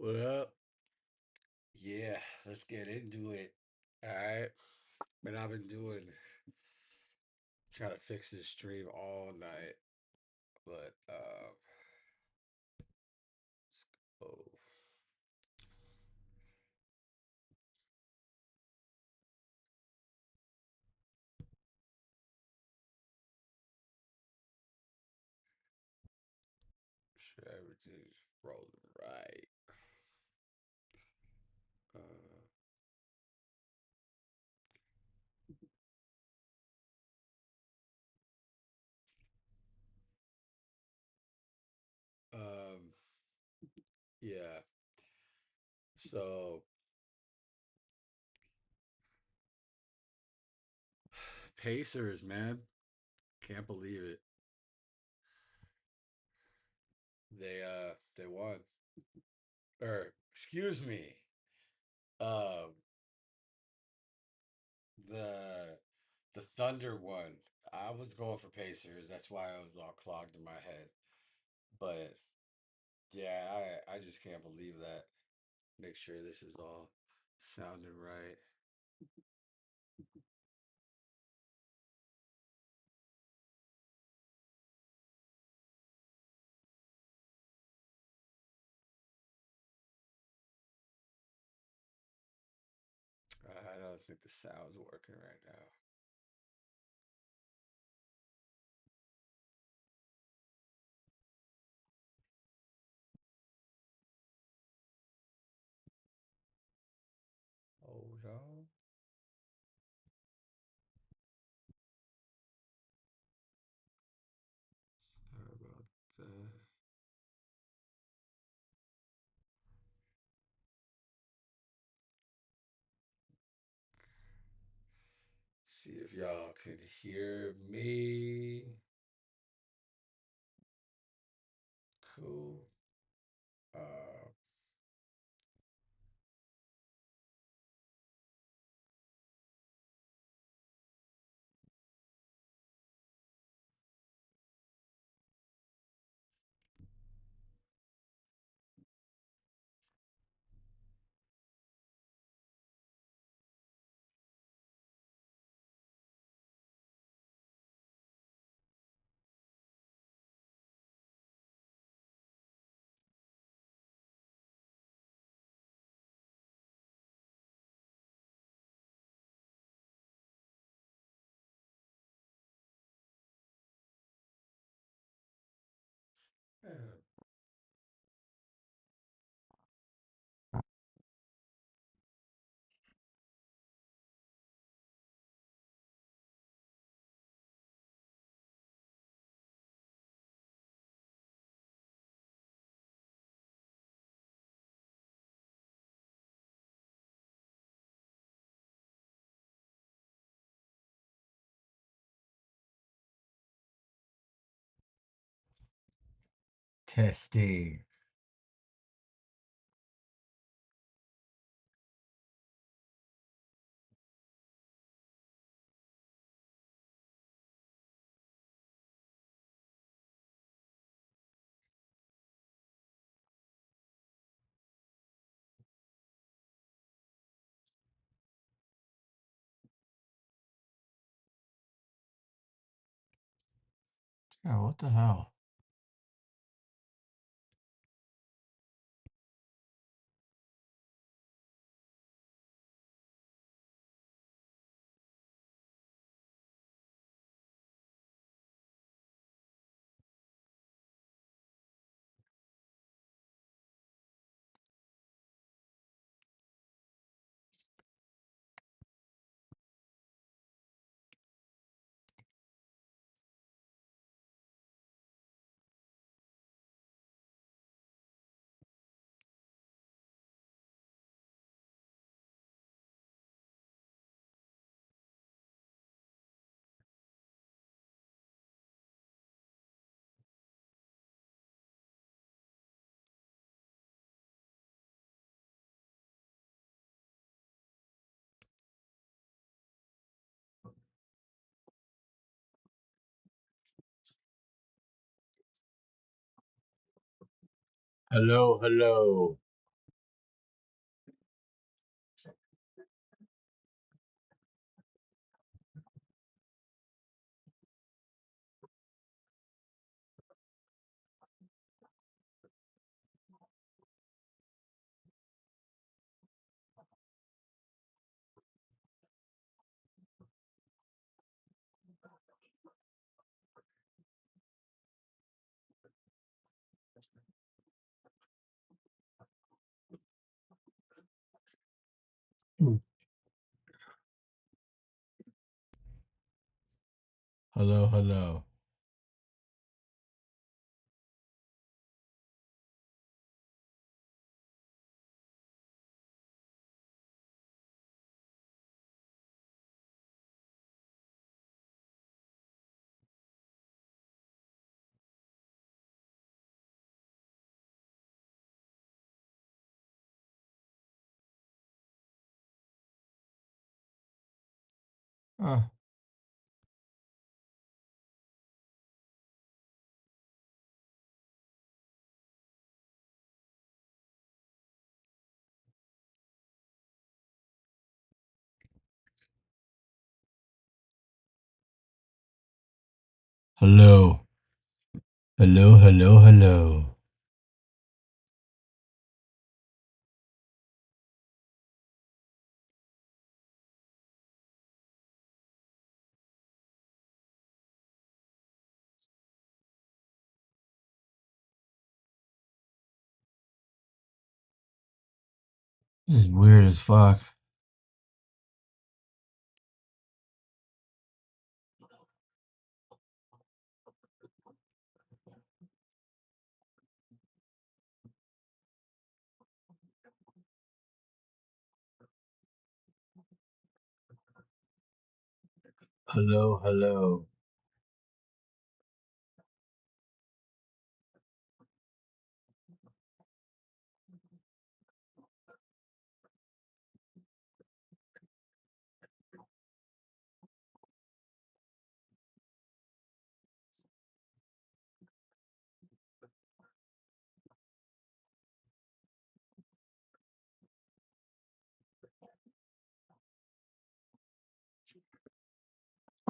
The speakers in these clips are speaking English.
What up? Yeah, let's get into it. All right. Man, I've been trying to fix this stream all night, but let's go. Sure, everything's rolling right. Uh, um, yeah. So Pacers, man, can't believe it. They won. Or excuse me. Um, the the Thunder won. I was going for Pacers. That's why I was all clogged in my head. But yeah, I just can't believe that. Make sure this is all sounding right. I don't think the sound's working right now. Hold on. Sorry about that. See if y'all can hear me. Cool. Uh, yeah. Testing. Yeah, what the hell? Hello, hello. Hello, hello. Huh. Hello. Hello, hello, hello. This is weird as fuck. Hello, hello.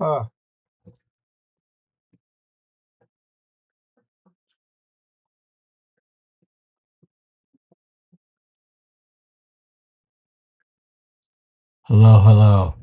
Ah. Hello, hello.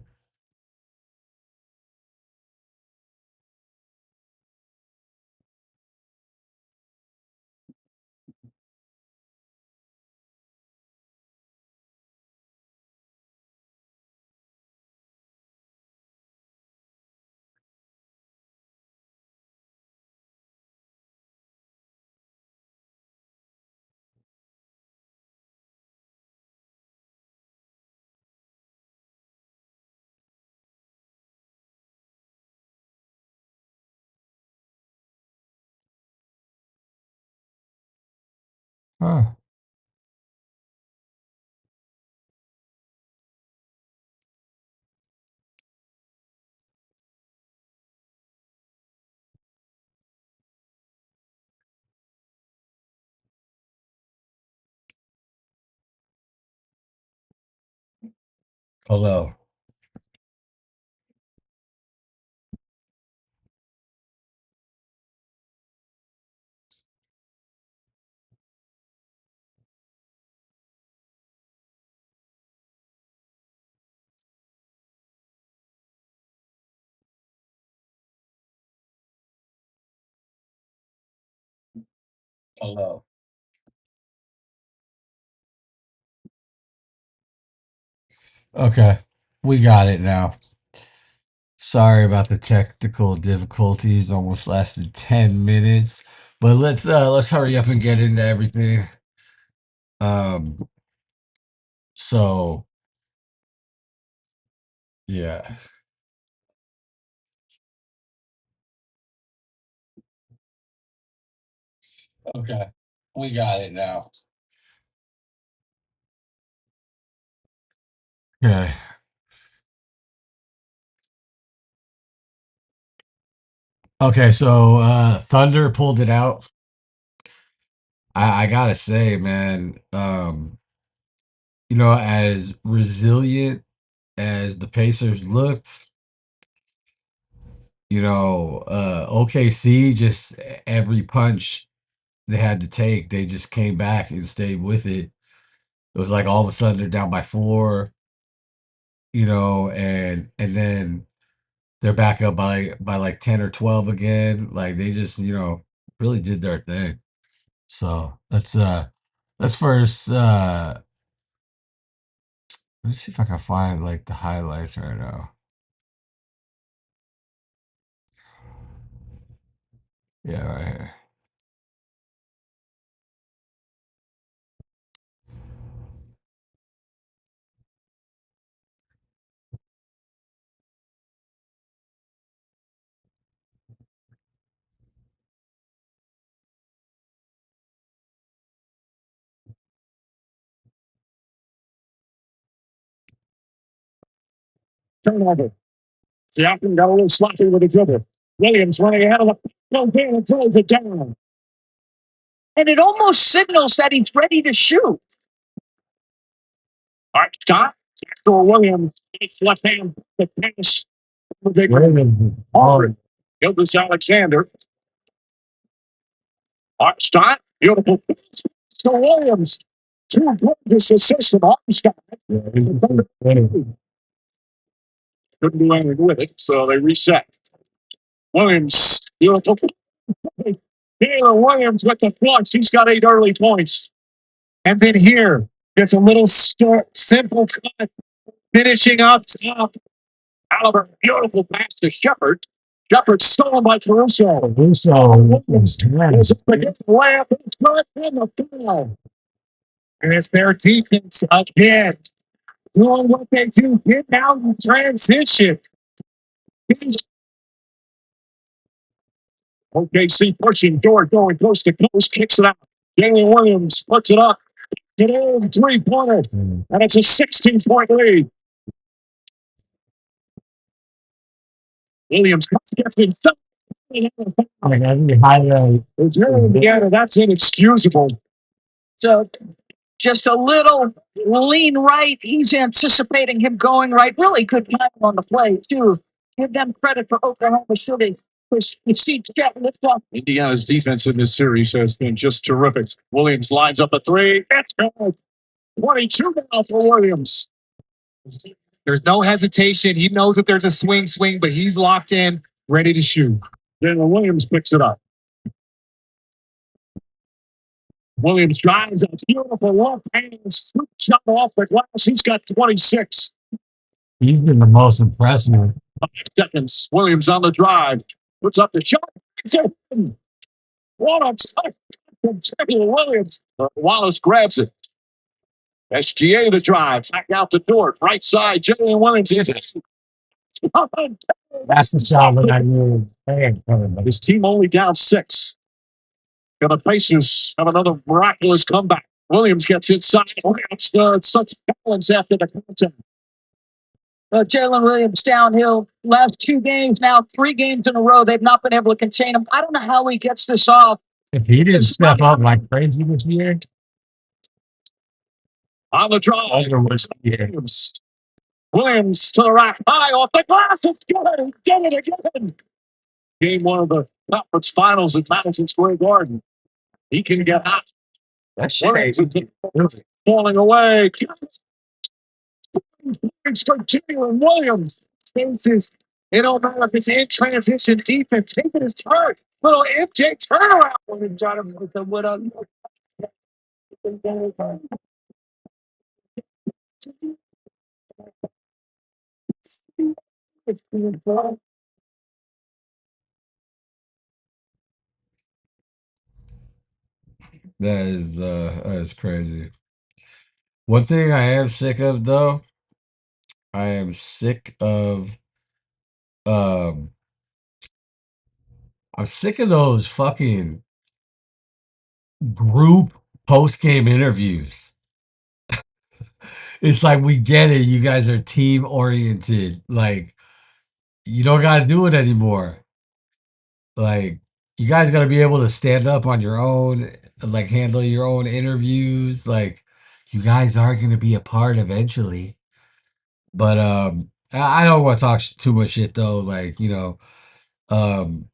Huh. Hello. Hello. Okay. We got it now. Sorry about the technical difficulties. Almost lasted 10 minutes. But let's hurry up and get into everything. Um so yeah. Okay. We got it now. Okay. Okay, so Thunder pulled it out. I gotta say, man, as resilient as the Pacers looked, OKC just every punch they had to take, they just came back and stayed with it. It was like all of a sudden they're down by four, and then they're back up by like 10 or 12 again. Like they just, really did their thing. So let's first let's see if I can find like the highlights right now. Yeah, right here. Turnover. Siakam got a little sloppy with the dribble. Williams running ahead of the no gain and throws it down. And it almost signals that he's ready to shoot. Art shot. For Williams. It's left hand. The pass. Williams. Hard. Gildas Alexander. Art shot. Beautiful. So Williams. Two gorgeous assists from Armstead. Couldn't do anything with it, so they reset. Williams. Beautiful. Taylor Williams with the flush. He's got 8 early points. And then here, gets a little simple cut, finishing up top. Oliver, beautiful pass to Shepard. Shepard stolen by Caruso. Caruso is against the layup. It's good in the foul. And it's their defense again, doing what they do, get out in transition. OKC pushing, George going coast to coast, kicks it out. Jalen Williams puts it up. Get in, three-pointer. And it's a 16-point lead. Williams gets it. Indiana, that's inexcusable. So just a little lean right. He's anticipating him going right. Really good time on the play, too. Give them credit for Oklahoma City. You see Chet lift off. Indiana's defense in this series has been just terrific. Williams lines up a three. It's good. 22 now for Williams. There's no hesitation. He knows that there's a swing, but he's locked in, ready to shoot. Then Williams picks it up. Williams drives a beautiful left hand swoop shot off the glass. He's got 26. He's been the most impressive. 5 seconds. Williams on the drive. Puts up the shot. What a touch from Taylor Williams. Wallace grabs it. SGA the drive. Back out the door. Right side. Jalen Williams in it. That's the shot that I knew. His team only down 6. And the Pacers have another miraculous comeback. Williams gets inside. Such balance after the contact. Jalen Williams downhill. Last 2 games now, 3 games in a row. They've not been able to contain him. I don't know how he gets this off. If he didn't step up like crazy this year. On the draw. Williams to the rack. High off the glass. It's good. He did it again. Game 1 of the conference finals at Madison Square Garden. He can get hot. That's falling away. It's for Jalen Williams. Faces. It don't matter if it's in transition defense. Taking his turn. Little MJ turnaround. That is crazy. One thing I am sick of though, I am sick of um I'm sick of those fucking group post game interviews. It's like we get it, you guys are team oriented. Like you don't gotta do it anymore. Like you guys gotta be able to stand up on your own, like handle your own interviews. Like you guys are gonna be a part eventually. But I don't want to talk too much shit though. Like um,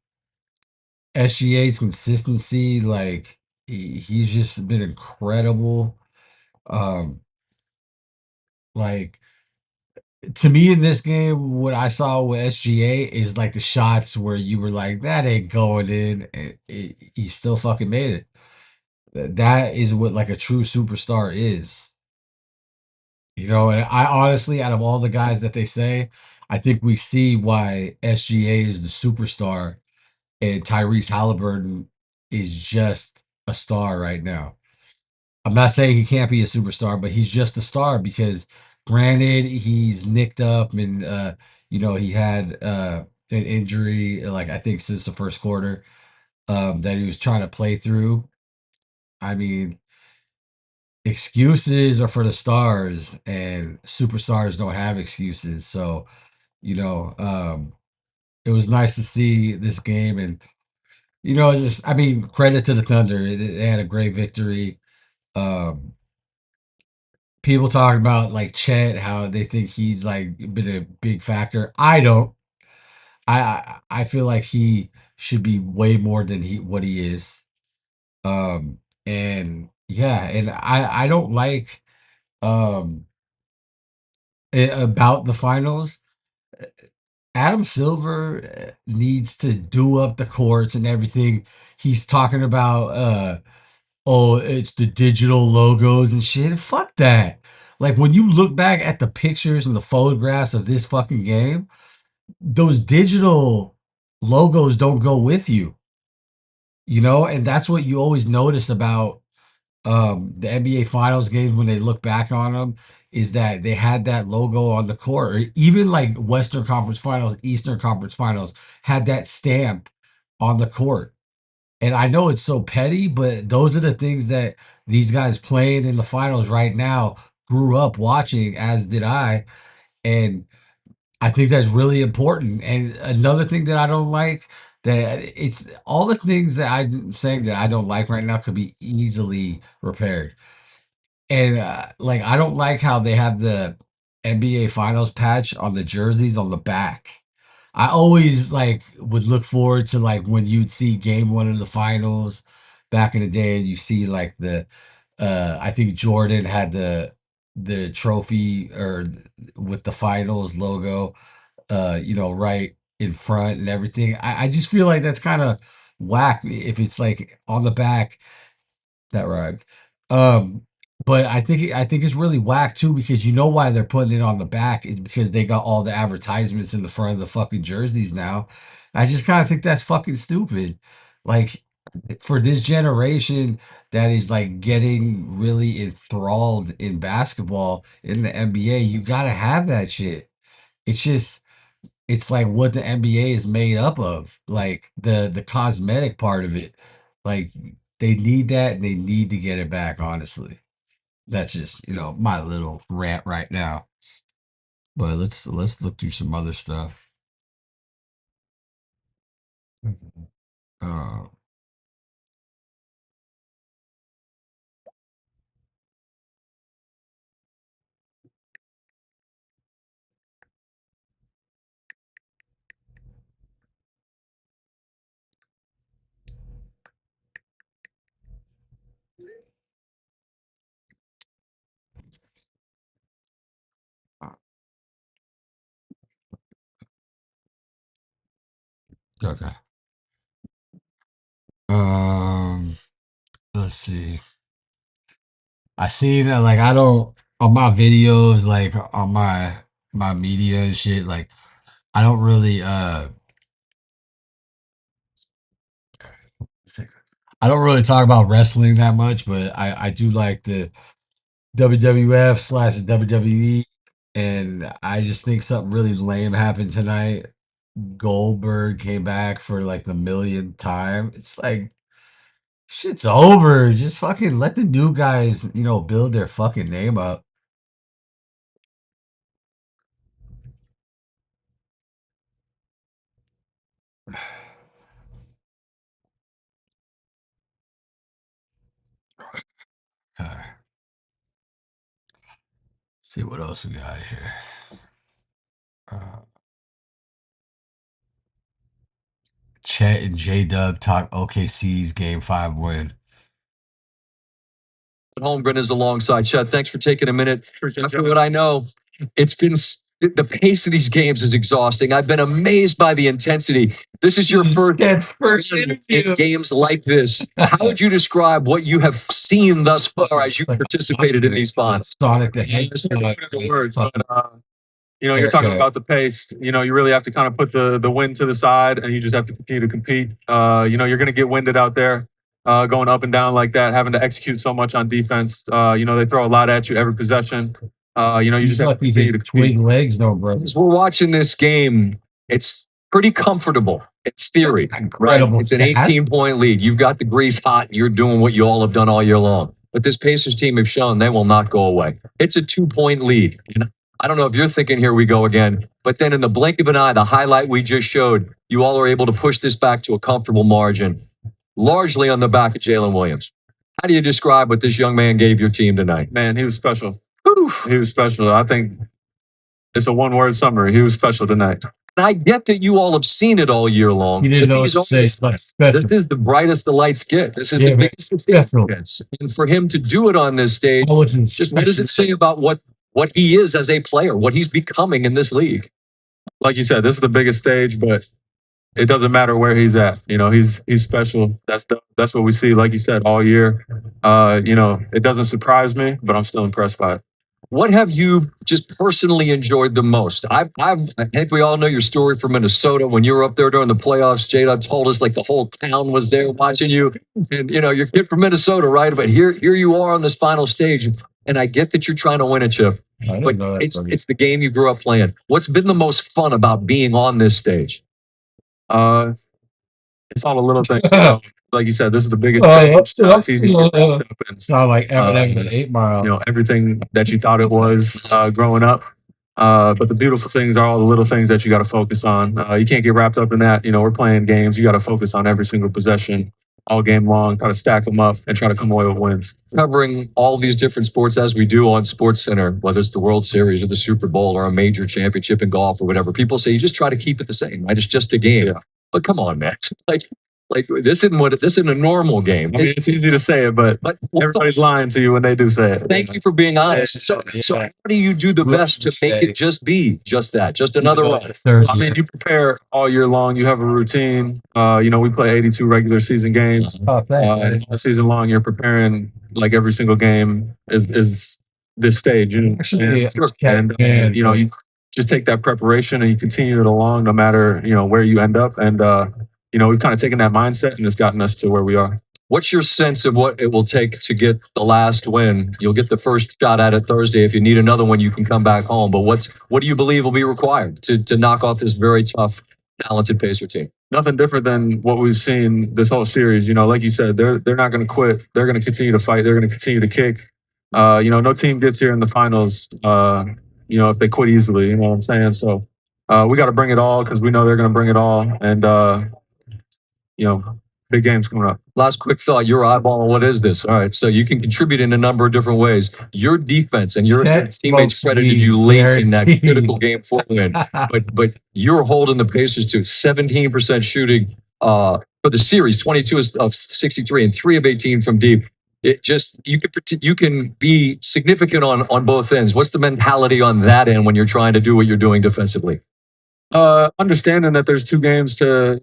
SGA's consistency, like he's just been incredible. Um, like to me in this game, what I saw with SGA is like the shots where you were like, that ain't going in, and he still fucking made it. That is what like a true superstar is. And I honestly, out of all the guys that they say, I think we see why SGA is the superstar and Tyrese Halliburton is just a star right now. I'm not saying he can't be a superstar, but he's just a star because, granted, he's nicked up and he had an injury, like I think since the first quarter, that he was trying to play through. I mean, excuses are for the stars, and superstars don't have excuses. So, you know, um, it was nice to see this game, and just I mean, credit to the Thunder. They had a great victory. Um, People talking about like Chet, how they think he's like been a big factor. I don't. I feel like he should be way more than what he is. Um, and yeah, and I don't like um about the finals. Adam Silver needs to do up the courts and everything. He's talking about oh, it's the digital logos and shit. Fuck that. Like when you look back at the pictures and the photographs of this fucking game, those digital logos don't go with you, and that's what you always notice about the NBA Finals games when they look back on them is that they had that logo on the court, or even like Western Conference Finals, Eastern Conference Finals had that stamp on the court. And I know it's so petty, but those are the things that these guys playing in the finals right now grew up watching, as did I. And I think that's really important. And another thing that I don't like, that it's all the things that I'm saying that I don't like right now could be easily repaired. And like I don't like how they have the NBA Finals patch on the jerseys on the back. I always like would look forward to like when you'd see game one of the finals back in the day, and you see like the I think Jordan had the trophy or with the finals logo right in front and everything. I just feel like that's kind of whack if it's like on the back. That rhymed. Um, but I think it's really whack too because you know why they're putting it on the back is because they got all the advertisements in the front of the fucking jerseys now. I just kind of think that's fucking stupid. Like for this generation that is like getting really enthralled in basketball in the NBA, you gotta have that shit. It's just it's like what the NBA is made up of, like the cosmetic part of it. Like they need that and they need to get it back, honestly. That's just, my little rant right now. But let's look through some other stuff. Uh, okay. Um, let's see. I seen that like I don't on my videos, like on my media and shit, like I don't really I don't really talk about wrestling that much, but I do like the WWF slash WWE, and I just think something really lame happened tonight. Goldberg came back for like the millionth time. It's like shit's over. Just fucking let the new guys, build their fucking name up. Alright, see what else we got here. Uh, Chet and J Dub talk OKC's Game 5 win. Holmgren is alongside Chet. Thanks for taking a minute. After what I know, it's been the pace of these games is exhausting. I've been amazed by the intensity. This is your first in games like this. How would you describe what you have seen thus far as you participated in these finals? Sonic the Hedgehog. Words, but you're talking about the pace. You really have to kind of put the wind to the side, and you just have to continue to compete. You're going to get winded out there, going up and down like that, having to execute so much on defense. They throw a lot at you every possession. You just have to continue to compete. Legs, no, bro. As we're watching this game, it's pretty comfortable. It's theory, right? It's an 18-point lead. You've got the grease hot. You're doing what you all have done all year long. But this Pacers team have shown they will not go away. It's a 2-point lead. I don't know if you're thinking, here we go again. But then in the blink of an eye, the highlight we just showed, you all are able to push this back to a comfortable margin, largely on the back of Jalen Williams. How do you describe what this young man gave your team tonight? Man, he was special. He was special. I think it's a one-word summary. He was special tonight. And I get that you all have seen it all year long. You didn't know what to say. This is the brightest the lights get. This is the biggest the stage gets. And for him to do it on this stage, just what does it say about what he is as a player, what he's becoming in this league? Like you said, this is the biggest stage, but it doesn't matter where he's at. He's special. That's what we see, like you said, all year. It doesn't surprise me, but I'm still impressed by it. What have you just personally enjoyed the most? I think we all know your story from Minnesota. When you were up there during the playoffs, Jada told us like the whole town was there watching you. And, you're a kid from Minnesota, right? But here you are on this final stage. And I get that you're trying to win a chip. But it's the game you grew up playing. What's been the most fun about being on this stage? It's all the little things. Like you said, this is the biggest stage. It's easy to get wrapped up in. Sound like Eminem with 8 Mile. Everything that you thought it was growing up. But the beautiful things are all the little things that you got to focus on. You can't get wrapped up in that. We're playing games. You got to focus on every single possession all game long, try to stack them up and try to come away with wins. Covering all these different sports as we do on SportsCenter, whether it's the World Series or the Super Bowl or a major championship in golf or whatever, people say you just try to keep it the same, right? It's just a game. Yeah. But come on, man. Like this isn't a normal game. I mean, it's easy to say it, but everybody's lying to you when they do say it. Thank you for being honest. So how do you do the best to make it just be just that, just another one? I mean, you prepare all year long. You have a routine. We play 82 regular season games. All season long, you're preparing like every single game is this stage. You just take that preparation and you continue it along, no matter where you end up. And we've kind of taken that mindset and it's gotten us to where we are. What's your sense of what it will take to get the last win? You'll get the first shot at it Thursday. If you need another one, you can come back home. But what do you believe will be required to knock off this very tough, talented Pacer team? Nothing different than what we've seen this whole series. Like you said, they're not going to quit. They're going to continue to fight. They're going to continue to kick. No team gets here in the finals, if they quit easily. You know what I'm saying? So we got to bring it all because we know they're going to bring it all. And big games coming up. Last quick thought, your eyeball, what is this? All right, so you can contribute in a number of different ways. Your defense and your teammates credited you late in that critical game 4 win, but you're holding the Pacers to 17% shooting for the series, 22 of 63 and 3 of 18 from deep. It just you can be significant on both ends. What's the mentality on that end when you're trying to do what you're doing defensively? Understanding that there's 2 games to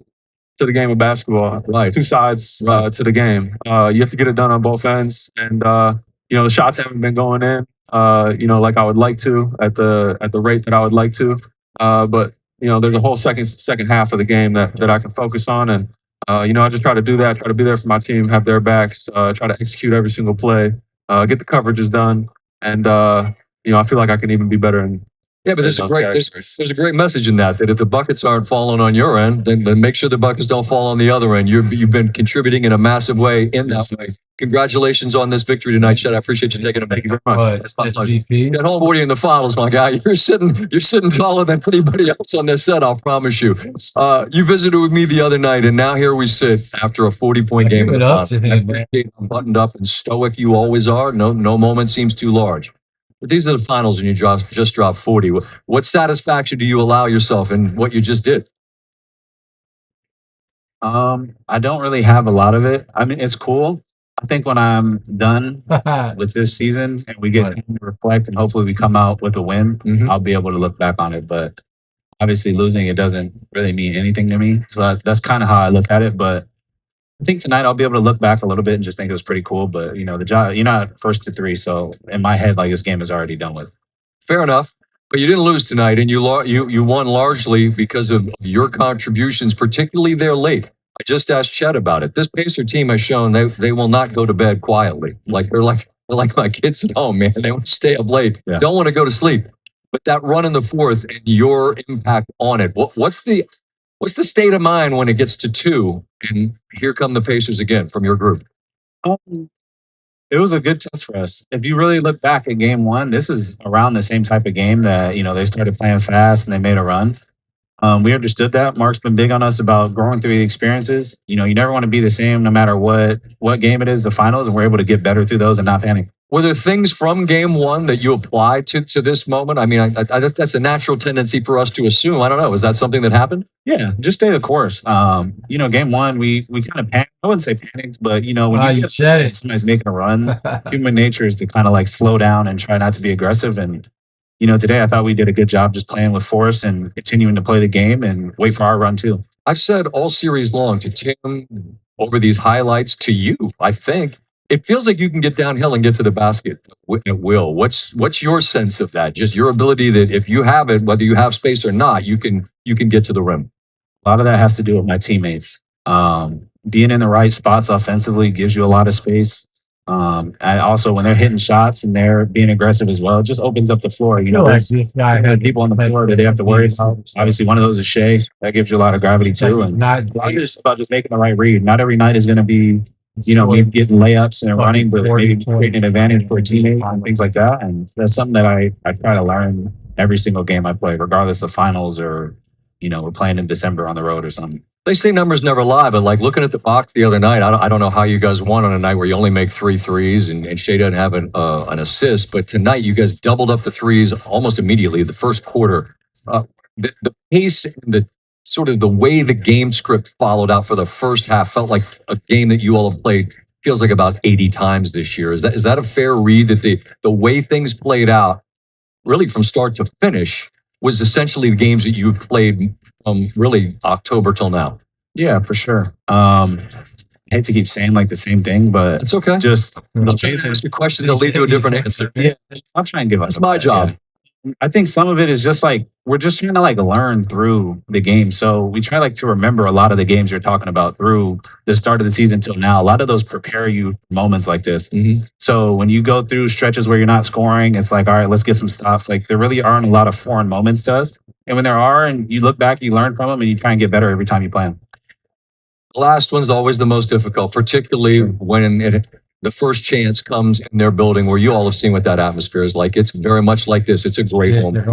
the game of basketball, right? 2 sides to the game. You have to get it done on both ends, and the shots haven't been going in, like I would like to at the rate that I would like to. But there's a whole second half of the game that I can focus on, and I just try to do that. Try to be there for my team, have their backs, try to execute every single play, get the coverages done, and I feel like I can even be better in. Yeah, but there's a great message in that if the buckets aren't falling on your end, then make sure the buckets don't fall on the other end. You've been contributing in a massive way in that way. Congratulations on this victory tonight, Chet. I appreciate you taking a Thank you very much. At home, what are you in the finals, my guy? You're sitting taller than anybody else on this set, I'll promise you. You visited with me the other night, and now here we sit after a 40-point game. Buttoned up and stoic you always are. No moment seems too large. But these are the finals and you just dropped 40. What satisfaction do you allow yourself in what you just did? I don't really have a lot of it. I mean, it's cool. I think when I'm done with this season and we get time to reflect and hopefully we come out with a win, I'll be able to look back on it. But obviously losing, it doesn't really mean anything to me. So that's kind of how I look at it. But I think tonight I'll be able to look back a little bit and just think it was pretty cool. But the job, you're not first to 3, so in my head, like this game is already done with. Fair enough. But you didn't lose tonight, and you won largely because of your contributions, particularly there late. I just asked Chet about it. This Pacer team has shown they will not go to bed quietly. They're like my kids at home, man. They want to stay up late. Yeah. Don't want to go to sleep. But that run in the fourth and your impact on it. What's the state of mind when it gets to 2 and here come the Pacers again from your group? It was a good test for us. If you really look back at game one, this is around the same type of game that, they started playing fast and they made a run. We understood that. Mark's been big on us about growing through the experiences. You never want to be the same no matter what game it is, the finals, and we're able to get better through those and not panic. Were there things from game one that you applied to this moment? I mean, that's a natural tendency for us to assume. I don't know. Is that something that happened? Yeah, just stay the course. Game one, we kind of panicked. I wouldn't say panicked, but when you said it. somebody's making a run, human nature is to kind of like slow down and try not to be aggressive. And today I thought we did a good job just playing with force and continuing to play the game and wait for our run too. I've said all series long to Tim over these highlights to you, I think. It feels like you can get downhill and get to the basket at will. What's your sense of that? Just your ability that if you have it, whether you have space or not, you can get to the rim. A lot of that has to do with my teammates. Being in the right spots offensively gives you a lot of space. And also when they're hitting shots and they're being aggressive as well, it just opens up the floor. There's this guy people on the floor that they have to worry about. Obviously, one of those is Shea. That gives you a lot of gravity too. And it's about just making the right read. Not every night is going to be, me getting layups and running, but maybe creating an advantage for a teammate and things like that. And that's something that I try to learn every single game I play, regardless of finals or, we're playing in December on the road or something. They say numbers never lie, but like looking at the box the other night, I don't know how you guys won on a night where you only make 3 threes and Shea doesn't have an assist. But tonight you guys doubled up the threes almost immediately. The first quarter, the pace, and the sort of the way the game script followed out for the first half felt like a game that you all have played. Feels like about 80 times this year. Is that a fair read that the way things played out, really from start to finish, was essentially the games that you've played from really October till now? Yeah, for sure. I hate to keep saying like the same thing, but It's okay. just I'll try to ask a question that'll lead to a different answer. yeah, I'll try and give us. That's my job. I think some of it is just like we're just trying to like learn through the game. So we try like to remember a lot of the games you're talking about through the start of the season till now. A lot of those prepare you for moments like this. Mm-hmm. So when you go through stretches where you're not scoring, it's like, all right, let's get some stops. Like there really aren't a lot of foreign moments to us. And when there are, and you look back, you learn from them, and you try and get better every time you play them. The last one's always the most difficult, particularly when the first chance comes in their building where you all have seen what that atmosphere is like. It's very much like this. It's a great moment.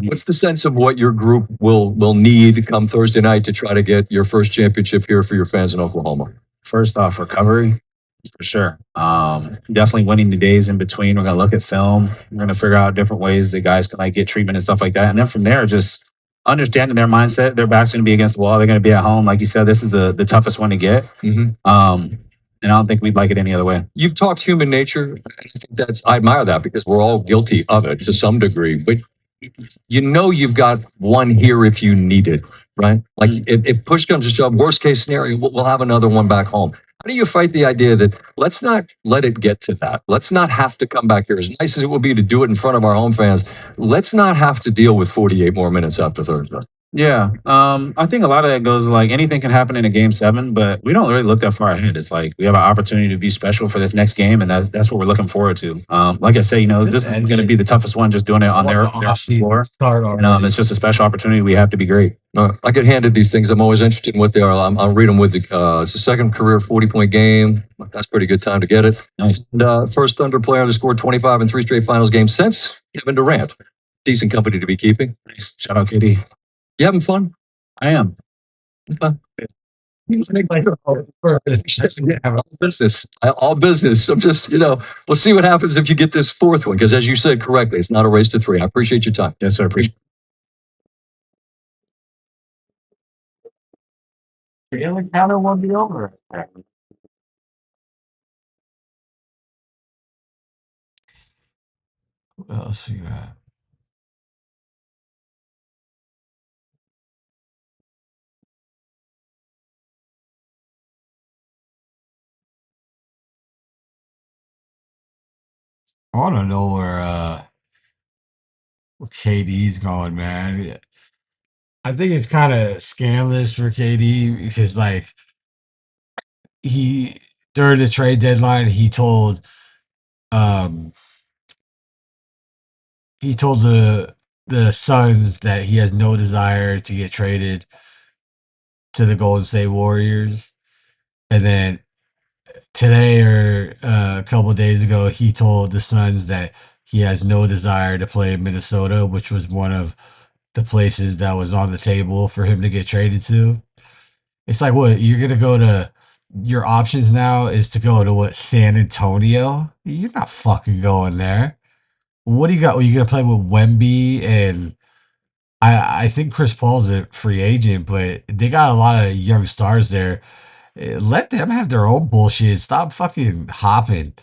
What's the sense of what your group will need come Thursday night to try to get your first championship here for your fans in Oklahoma? First off, recovery, for sure. Definitely winning the days in between. We're going to look at film. We're going to figure out different ways that guys can like get treatment and stuff like that. And then from there, just understanding their mindset. Their back's going to be against the wall. They're going to be at home. Like you said, this is the toughest one to get. Mm-hmm. And I don't think we'd like it any other way. You've talked human nature. And I think I admire that because we're all guilty of it to some degree. But you've got one here if you need it, right? Like if push comes to shove, worst case scenario, we'll have another one back home. How do you fight the idea that let's not let it get to that? Let's not have to come back here. As nice as it would be to do it in front of our home fans, let's not have to deal with 48 more minutes after Thursday. Yeah. I think a lot of that goes like anything can happen in a game 7, but we don't really look that far ahead. It's like we have an opportunity to be special for this next game, and that's what we're looking forward to. Like I say, this is going to be the toughest one, just doing it on their floor. And it's just a special opportunity. We have to be great. I get handed these things. I'm always interested in what they are. I'll read them with it's a second career 40-point game. That's a pretty good time to get it. Nice. And, first Thunder player to score 25 in 3 straight finals games since Kevin Durant. Decent company to be keeping. Nice. Shout out, KD. You having fun? I am. Okay. All business. All business. I'm just, we'll see what happens if you get this fourth one. Because as you said correctly, it's not a race to 3. I appreciate your time. Yes, sir. Appreciate it. The encounter won't be over. What else you got? I want to know KD's going, man. I think it's kind of scandalous for KD because, like, he during the trade deadline, um he told the Suns that he has no desire to get traded to the Golden State Warriors, and then today or a couple of days ago, he told the Suns that he has no desire to play in Minnesota, which was one of the places that was on the table for him to get traded to. It's like, what, you're gonna go to your options now is to go to what, San Antonio? You're not fucking going there. What do you got? Are you gonna play with Wemby and I think Chris Paul's a free agent, but they got a lot of young stars there. Let them have their own bullshit. Stop fucking hopping.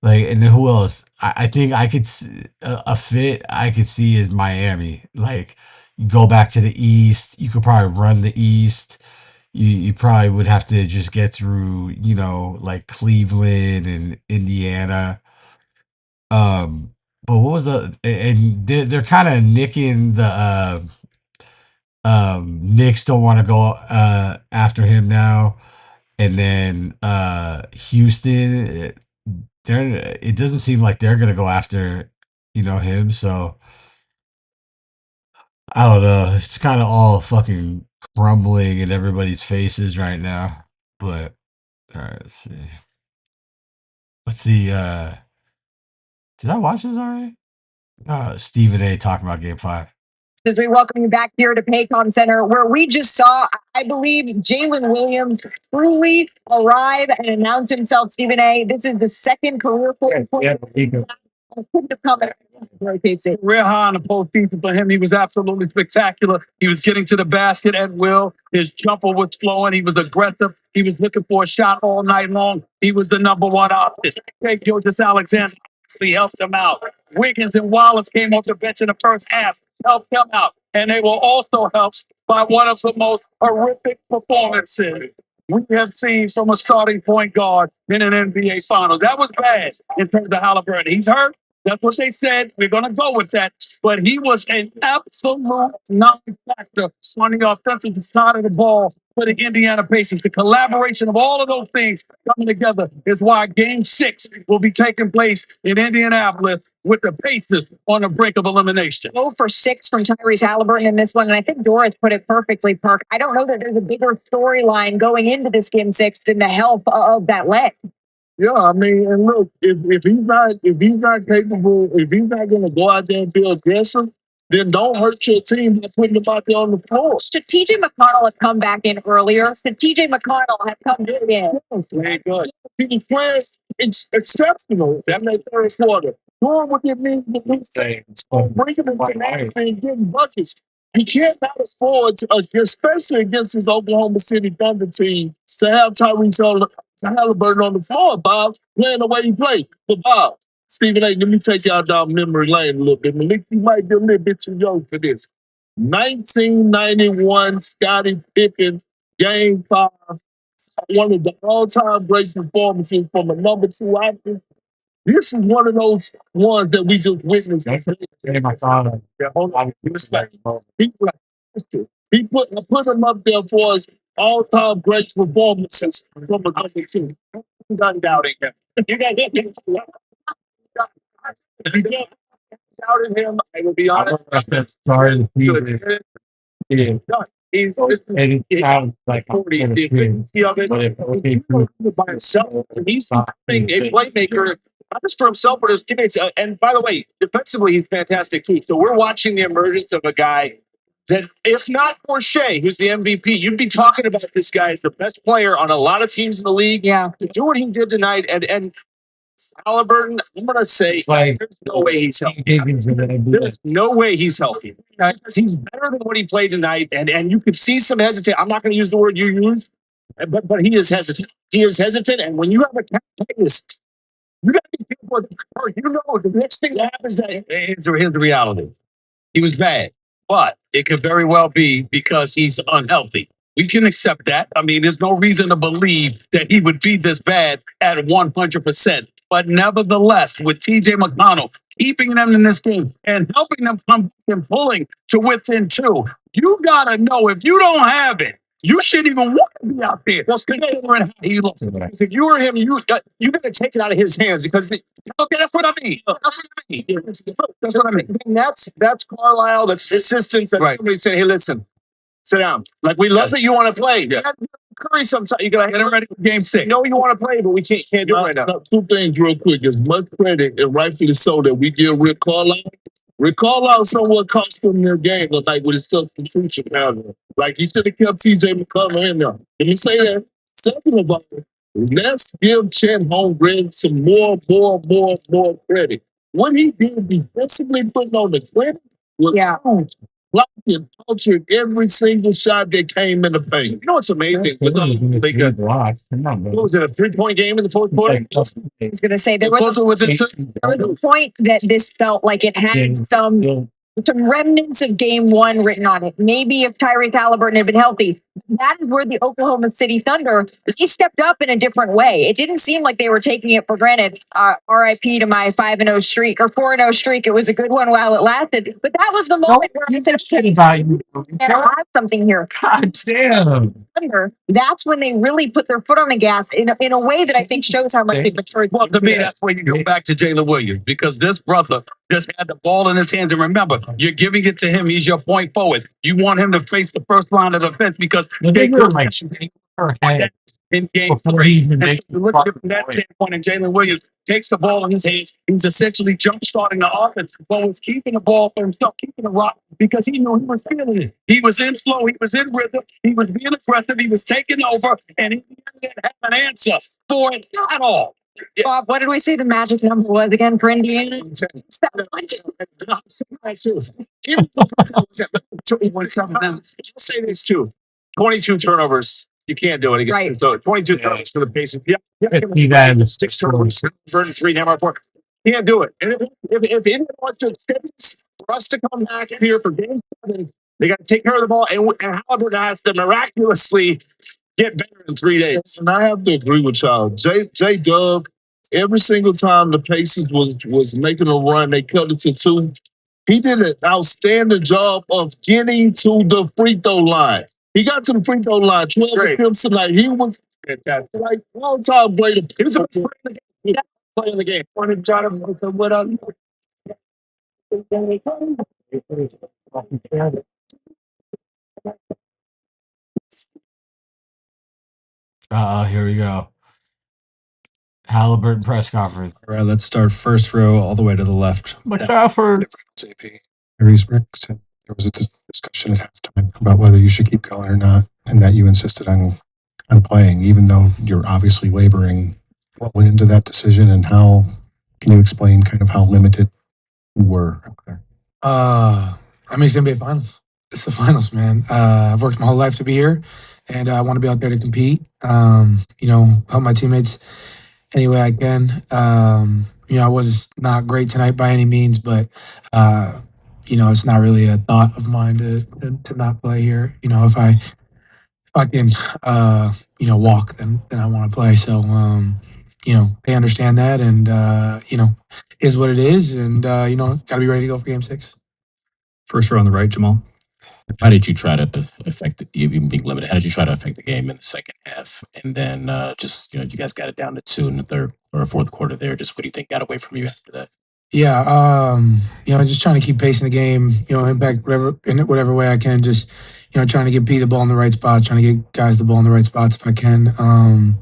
Like, and then who else? I think I could a fit I could see is Miami. Like, you go back to the East. You could probably run the East. You probably would have to just get through, like Cleveland and Indiana. Um, but what was and they're kind of nicking the Knicks don't want to go after him now, and then Houston, it doesn't seem like they're gonna go after him. So I don't know. It's kind of all fucking crumbling in everybody's faces right now. But all right, let's see. Let's see. Did I watch this already? Stephen A. talking about Game 5. As we welcome you back here to Paycom Center, where we just saw, I believe, Jalen Williams truly arrive and announce himself. Stephen A. This is the second career point. Couldn't have come at Real high in the postseason for him. He was absolutely spectacular. He was getting to the basket at will. His jumper was flowing. He was aggressive. He was looking for a shot all night long. He was the number one option. Jake Gilgeous-Alexander helped him out. Wiggins and Wallace came off the bench in the first half, helped him out. And they were also helped by one of the most horrific performances we have seen from a starting point guard in an NBA final. That was bad in terms of Halliburton. He's hurt. That's what they said. We're going to go with that. But he was an absolute non-factor on the offensive side of the ball for the Indiana Pacers. The collaboration of all of those things coming together is why Game 6 will be taking place in Indianapolis with the Pacers on the brink of elimination. 0 for 6 from Tyrese Halliburton in this one. And I think Doris put it perfectly, Perk. I don't know that there's a bigger storyline going into this Game 6 than the health of that leg. Yeah, I mean, and look, if he's not capable, if he's not going to go out there and be aggressive, then don't hurt your team by putting him out there on the floor. Should TJ McConnell has come back in earlier? Should TJ McConnell have come in? Yes, very good. He was playing exceptional in that third quarter. Doing what it means to do things. Bringing him in and getting buckets. He can't not afford, especially against his Oklahoma City Thunder team, to have Tyrese Halliburton on the floor, Bob, playing the way he played. But Bob, Stephen A., let me take y'all down memory lane a little bit. Malik, you might be a little bit too young for this. 1991 Scottie Pippen, Game 5, one of the all-time great performances from a number 2 option. This is one of those ones that we just witnessed. Hold on. Respect. He put him up there for his all-time great performances from a number 2. I'm done doubting him. You guys didn't doubting him. I will be honest. Sorry. Yeah. He's and he sounds like 40 by himself. He's a playmaker, not just for himself, but his teammates. And by the way, defensively, he's fantastic too. So we're watching the emergence of a guy that, if not for Shea, who's the MVP, you'd be talking about this guy as the best player on a lot of teams in the league. Yeah. To do what he did tonight, and Halliburton, I'm going to say, there's no way he's healthy. There's no way he's healthy. He's better than what he played tonight, and you could see some hesitation. I'm not going to use the word you use, but he is hesitant. He is hesitant, and when you have a tightness, you got to be careful. You know, the next thing that happens is the reality. He was bad, but it could very well be because he's unhealthy. We can accept that. I mean, there's no reason to believe that he would be this bad at 100%. But nevertheless, with TJ McConnell keeping them in this game and helping them come back and pulling to within 2. You gotta know if you don't have it, you shouldn't even want to be out there. Well, considering how he looks. If you were him, you gotta take it out of his hands because okay, that's what I mean. That's what I mean. That's what I mean. And that's Carlisle. That's assistants. That somebody saying, "Hey, listen, sit down. Like we love that you want to play. Yeah. Curry, sometimes you gotta get him ready for game 6. No, you want to play, but we can't do it right now." 2 things real quick. As much credit, and rightfully so, that we give Rick Carlisle. Rick Carlisle somewhat cost them their game, but like with his substitution pattern. Like he should have kept TJ McConnell in there. Let me say that. Second of all, let's give Chet Holmgren some more credit. What he did defensively, putting on the credit was huge. Blocking, cultured every single shot that came in the paint. You know what's amazing? What was it, a 3-point game in the fourth quarter? I was going to say there was a point that this felt like it had some remnants of game 1 written on it. Maybe if Tyrese Halliburton had been healthy, that is where the Oklahoma City Thunder, they stepped up in a different way. It didn't seem like they were taking it for granted. RIP to my 5-0 streak or 4-0 streak. It was a good one while it lasted, but that was the moment where I said, "Okay, there has something here." God damn. Thunder, that's when they really put their foot on the gas in a way that I think shows how much they matured. Well, to me, that's where you go back to Jalen Williams, because this brother just had the ball in his hands. And remember, you're giving it to him. He's your point forward. You want him to face the first line of defense because they could in game 3. And if you look at it from that standpoint, and Jalen Williams takes the ball in his hands, he's essentially jump starting the offense, but was keeping the ball for himself, keeping the rock, because he knew he was feeling it. He was in flow, he was in rhythm, he was being aggressive, he was taking over, and he didn't have an answer for it at all. Bob, what did we say the magic number was again for Indiana? Just say this too. 22 turnovers. You can't do it again. Right. So 22 turnovers to the Pacers. Yeah. See that in the 6 turnovers. 3 number 4. Can't do it. And if anyone wants to extend this, for us to come back here for game 7, they got to take care of the ball, and Halliburton has to miraculously get better in 3 days. And I have to agree with y'all. J Dub, every single time the Pacers was making a run, they cut it to 2. He did an outstanding job of getting to the free throw line. He got to the free throw line 12 attempts tonight. He was fantastic. Like all time great. He was the best player in the game. Here we go. Halliburton press conference. All right, let's start first row all the way to the left. McCaffrey. JP. Tyrese Rick said there was a discussion at halftime about whether you should keep going or not, and that you insisted on playing, even though you're obviously laboring. What went into that decision, and how can you explain kind of how limited you were up there? I mean, it's gonna be a finals. It's the finals, man. I've worked my whole life to be here, and I want to be out there to compete. Help my teammates any way I can. I was not great tonight by any means, but it's not really a thought of mine to not play here. If I can, walk, then I want to play. So, they understand that, and is what it is, and got to be ready to go for Game 6. First row on the right, Jamal. How did you try to affect even being limited? How did you try to affect the game in the second half? And then you guys got it down to 2 in the third or fourth quarter there. Just what do you think got away from you after that? Yeah, just trying to keep pacing the game, impact whatever way I can. Just, trying to get P the ball in the right spot, trying to get guys the ball in the right spots if I can. And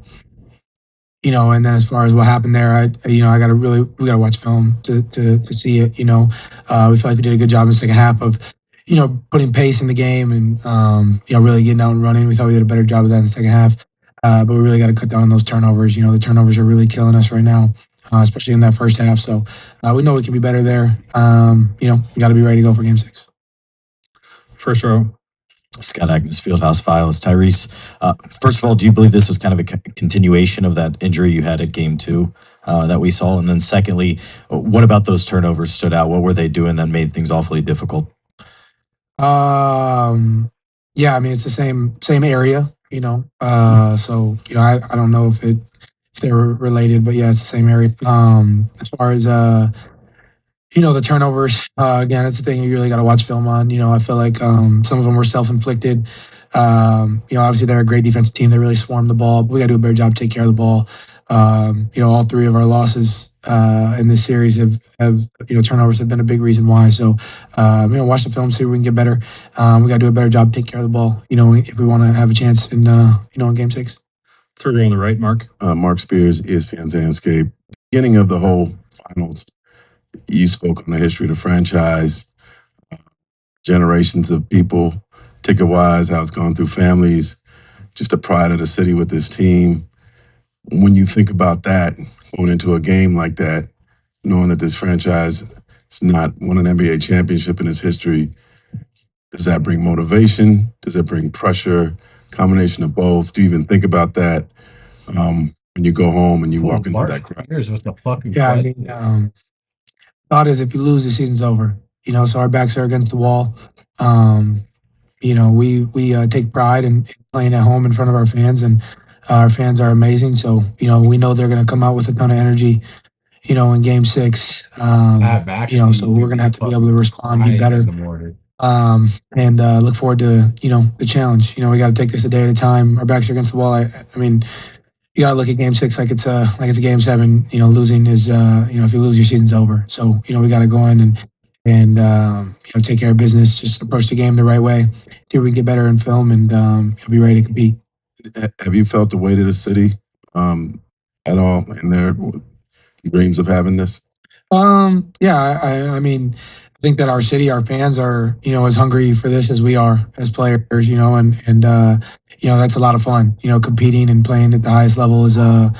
then as far as what happened there, we got to watch film to see it. We feel like we did a good job in the second half of, putting pace in the game and, really getting out and running. We thought we did a better job of that in the second half. But we really got to cut down on those turnovers. The turnovers are really killing us right now, especially in that first half. So we know we can be better there. We got to be ready to go for Game 6. First row. Scott Agnes, Fieldhouse Files. Tyrese, first of all, do you believe this is kind of a continuation of that injury you had at Game 2 that we saw? And then secondly, what about those turnovers stood out? What were they doing that made things awfully difficult? Yeah, I mean, it's the same area, so, I don't know if they're related, but yeah, it's the same area. As far as, the turnovers, again, that's the thing you really got to watch film on. I feel like some of them were self inflicted. Obviously, they're a great defensive team. They really swarm the ball, but we got to do a better job taking care of the ball. All three of our losses in this series have turnovers have been a big reason why. So, watch the film, see if we can get better. We got to do a better job taking care of the ball. If we want to have a chance in Game 6. Third row on the right, Mark. Mark Spears, ESPN's Landscape. Beginning of the whole finals, you spoke on the history of the franchise, generations of people, ticket wise, how it's gone through families, just the pride of the city with this team. When you think about that, going into a game like that, knowing that this franchise has not won an NBA championship in its history, does that bring motivation? Does it bring pressure? Combination of both? Do you even think about that when you go home and you walk into that crowd? Here's what the fucking Yeah, I question mean, is. thought is if you lose, the season's over. So our backs are against the wall. We take pride in playing at home in front of our fans, and our fans are amazing. So we know they're going to come out with a ton of energy. In Game 6. So we're going to have to be able to respond, be better, In the morning. and look forward to the challenge. We got to take this a day at a time. Our backs are against the wall. I mean, you got to look at Game 6 like it's a Game 7. Losing is if you lose, your season's over. So we got to go in and take care of business. Just approach the game the right way. See if we can get better in film and be ready to compete. Have you felt the weight of the city at all in their dreams of having this? Yeah, I mean, I think that our city, our fans are, as hungry for this as we are as players, and that's a lot of fun. Competing and playing at the highest level is a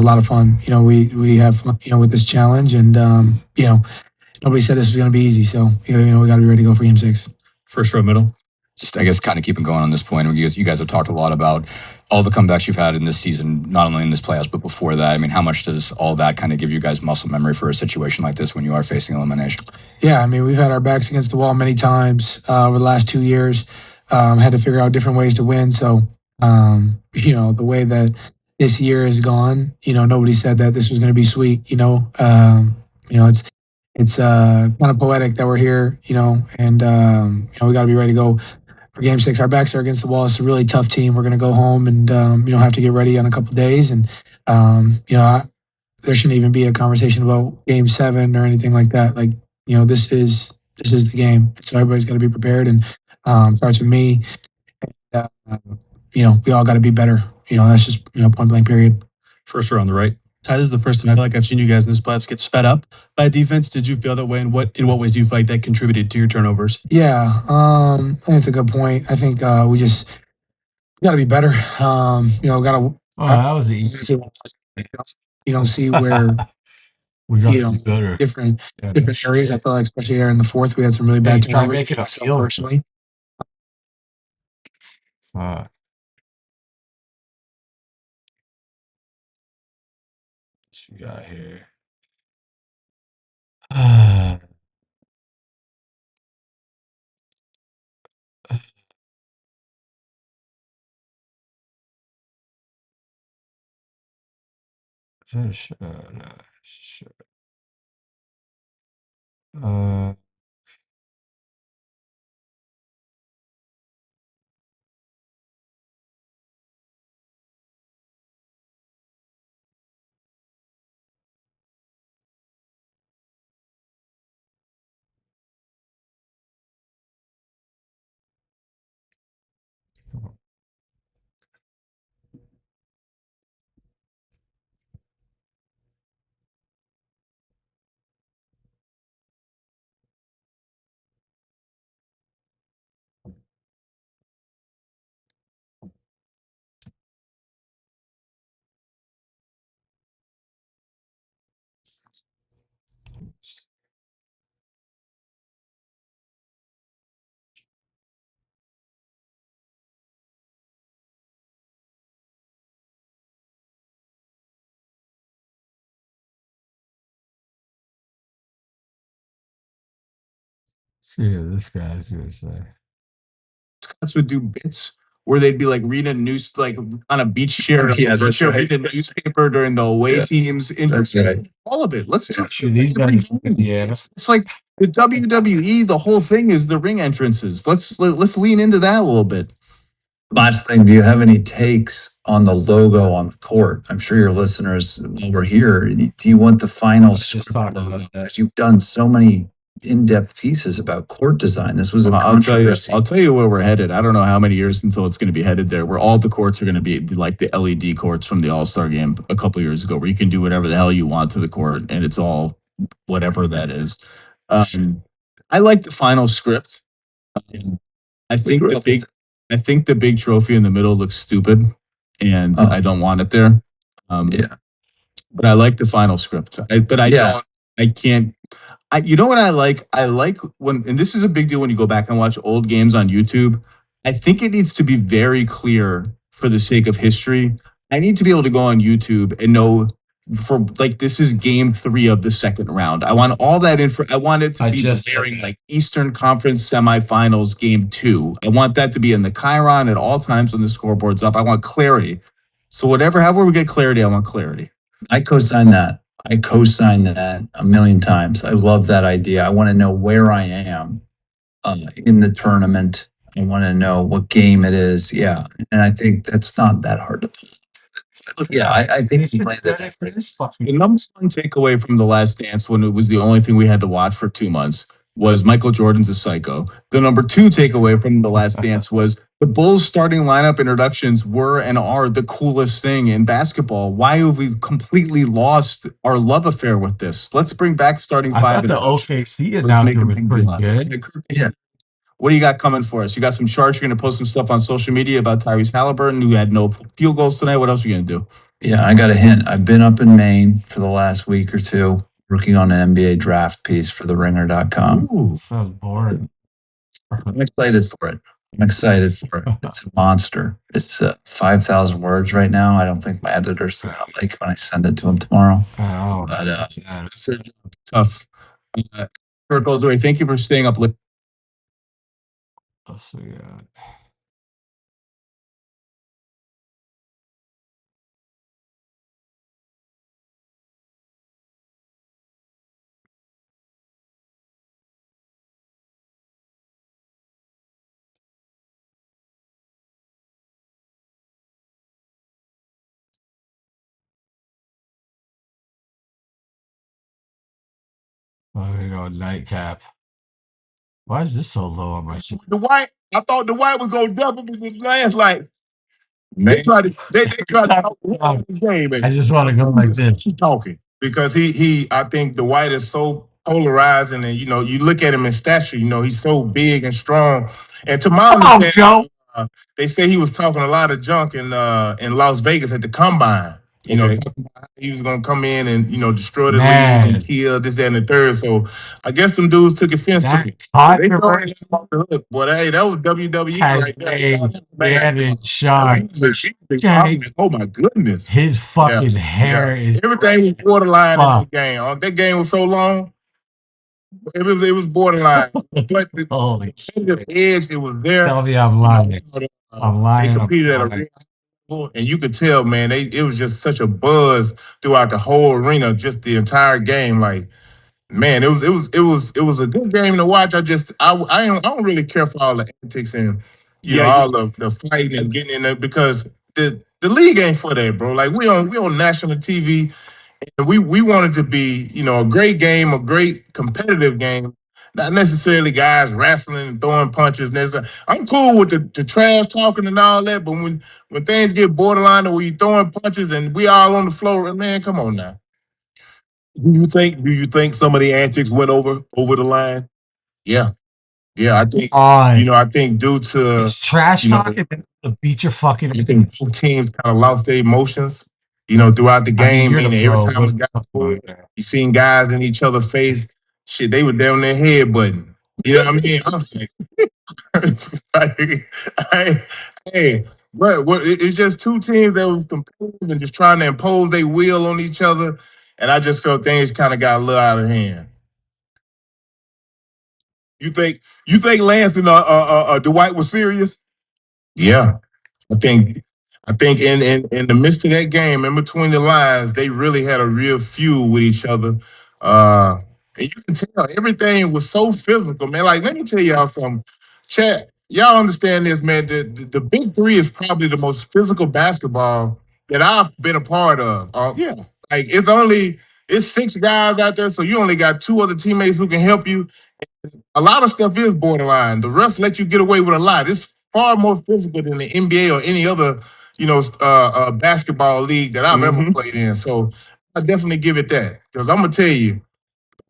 lot of fun. We have fun, with this challenge, and nobody said this was going to be easy, so we got to be ready to go for Game 6. First row middle. Just, I guess, kind of keeping going on this point. You guys have talked a lot about all the comebacks you've had in this season, not only in this playoffs, but before that. I mean, how much does all that kind of give you guys muscle memory for a situation like this when you are facing elimination? Yeah, I mean, we've had our backs against the wall many times over the last 2 years. Had to figure out different ways to win. So, the way that this year has gone, nobody said that this was going to be sweet. It's kind of poetic that we're here, and we got to be ready to go for Game 6. Our backs are against the wall. It's a really tough team. We're going to go home and have to get ready on a couple of days, and there shouldn't even be a conversation about Game 7 or anything like that. Like this is the game, so everybody's got to be prepared, and starts with me. Uh, we all got to be better. That's just point blank. Period. First row on the right. Ty, this is the first time I feel like I've seen you guys in this playoffs get sped up by defense. Did you feel that way? And in what ways do you feel like that contributed to your turnovers? Yeah, I think it's a good point. I think we just got to be better. Got to. Oh, that was easy. See where We got to be better. different areas. I felt like, especially there in the fourth, we had some really bad try turnovers. making a myself field. personally. Fuck. What you got here? Is that a shirt? No, it's a shirt. See what this guy's gonna say. Scots would do bits where they'd be like reading a news, like on a beach chair, reading a newspaper during the away teams. That's right. All of it. Let's do These guys, yeah. It's like the WWE. The whole thing is the ring entrances. Let's lean into that a little bit. Last thing, do you have any takes on the logo on the court? I'm sure your listeners, while we're here, do you want the final Just talking about that. Because you've done so many in-depth pieces about court design. This was a I'll tell you. controversy. I'll tell you where we're headed. I don't know how many years until it's going to be headed there. Where all the courts are going to be like the LED courts from the All-Star game a couple years ago, where you can do whatever the hell you want to the court, and it's all whatever that is. I like the final script. I think the big trophy in the middle looks stupid, and I don't want it there. Yeah. But I like the final script. I can't. You know what I like? I like when, and this is a big deal when you go back and watch old games on YouTube. I think it needs to be very clear for the sake of history. I need to be able to go on YouTube and know for like this is game 3 of the second round. I want all that info. I want it to be blaring like Eastern Conference semifinals game 2. I want that to be in the Chiron at all times when the scoreboard's up. I want clarity. So however we get clarity, I want clarity. I co-sign that. I co-sign that a million times. I love that idea. I want to know where I am in the tournament. I want to know what game it is. Yeah. And I think that's not that hard to pull. Yeah, I think he played that. The number one takeaway from The Last Dance, when it was the only thing we had to watch for 2 months, was Michael Jordan's a psycho. The number 2 takeaway from The Last Dance was the Bulls starting lineup introductions were and are the coolest thing in basketball. Why have we completely lost our love affair with this? Let's bring back starting I five. thought the OKC announcement was pretty good. Yeah. What do you got coming for us? You got some charts. You're going to post some stuff on social media about Tyrese Halliburton, who had no field goals tonight. What else are you going to do? Yeah, I got a hint. I've been up in Maine for the last week or 2 working on an NBA draft piece for theringer.com. Ooh, sounds boring. I'm excited for it. It's a monster. It's 5,000 words right now. I don't think my editor's going to like it when I send it to him tomorrow. Oh, but it's tough. Kirk Oldroy, thank you for staying up late. Let's see. There we go, nightcap. Why is this so low on my shit? I thought Dwight was going to double with last night. They tried to talk the game. I just want to go like this. Talking because I think Dwight is so polarizing, and you look at him in stature, he's so big and strong. And to my understanding, they say he was talking a lot of junk in Las Vegas at the combine. Talking about he was gonna come in and destroy the league and kill this, that, and the third. So I guess some dudes took offense to it. They thought it was off the hook. Boy, hey, that was WWE right there. Oh my goodness. His fucking hair is everything was borderline in the game. That game was so long. It was borderline. But the competitive edge, it was there. Tell me I'm lying. I'm lying. They competed at a real level, and you could tell, man, it was just such a buzz throughout the whole arena, just the entire game. Like, man, it was a good game to watch. I don't really care for all the antics and all the fighting and getting in there, because the league ain't for that, bro. Like, we on national TV. And we want it to be, a great game, a great competitive game, not necessarily guys wrestling and throwing punches. I'm cool with the trash talking and all that, but when things get borderline where you throwing punches and we all on the floor, man, come on now. Do you think some of the antics went over the line? Yeah. Yeah, I think I think due to it's trash talking, beat your fucking. I think both teams kind of lost their emotions, throughout the game. Every time we got forward, you seen guys in each other's face. Shit, they were down their head button. You know what I mean? I'm saying, hey, but it's just two teams that were competitive and just trying to impose their will on each other, and I just felt things kind of got a little out of hand. You think Lance and Dwight was serious? Yeah. I think in the midst of that game, in between the lines, they really had a real feud with each other. Uh, and you can tell everything was so physical, man. Like, let me tell y'all something. Chat, y'all understand this, man. The Big Three is probably the most physical basketball that I've been a part of. Yeah. Like, it's six guys out there, so you only got two other teammates who can help you. A lot of stuff is borderline. The refs let you get away with a lot. It's far more physical than the NBA or any other, basketball league that I've ever played in. So I definitely give it that. Because I'm gonna tell you,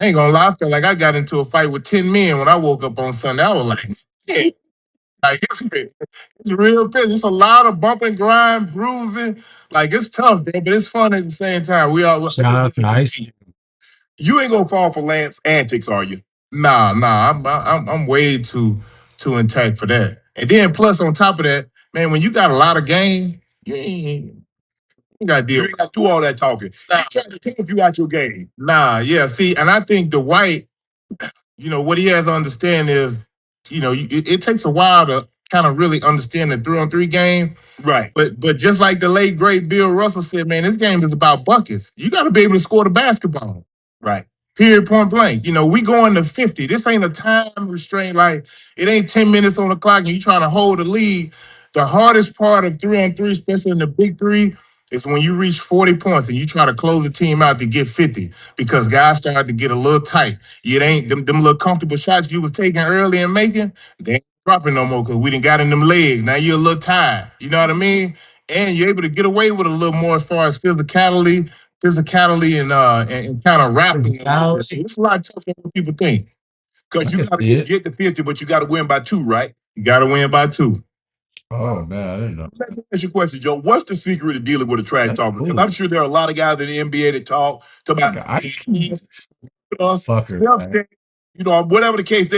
I ain't gonna lie, I felt like I got into a fight with 10 men when I woke up on Sunday. I was like, yeah. Like it's real business. It's a lot of bumping, grind, bruising. Like it's tough, man, but it's fun at the same time. We all Shout out to Ice. You ain't gonna fall for Lance antics, are you? Nah. I'm way too intact for that. And then plus on top of that, man, when you got a lot of game, you got to deal. You ain't got to do all that talking. Nah. He's trying to take you out your game. Nah, yeah. See, and I think Dwight, what he has to understand is, it takes a while to kind of really understand the 3-on-3 game. Right. But just like the late great Bill Russell said, man, this game is about buckets. You got to be able to score the basketball. Right. Period, point blank. We going to 50. This ain't a time restraint. Like, it ain't 10 minutes on the clock and you trying to hold the lead. The hardest part of 3-on-3, especially in the Big Three, is when you reach 40 points and you try to close the team out to get 50 because guys start to get a little tight. It ain't them little comfortable shots you was taking early and making, they ain't dropping no more because we done got in them legs. Now you're a little tired. You know what I mean? And you're able to get away with a little more as far as physicality and kind of rapping. So it's a lot tougher than what people think. Because you got to get to 50, but you got to win by 2, right? You got to win by 2. Oh, man, I didn't know. Let me ask you a question, Joe. What's the secret to dealing with a trash talker? Because I'm sure there are a lot of guys in the NBA that talk about Fucker, whatever the case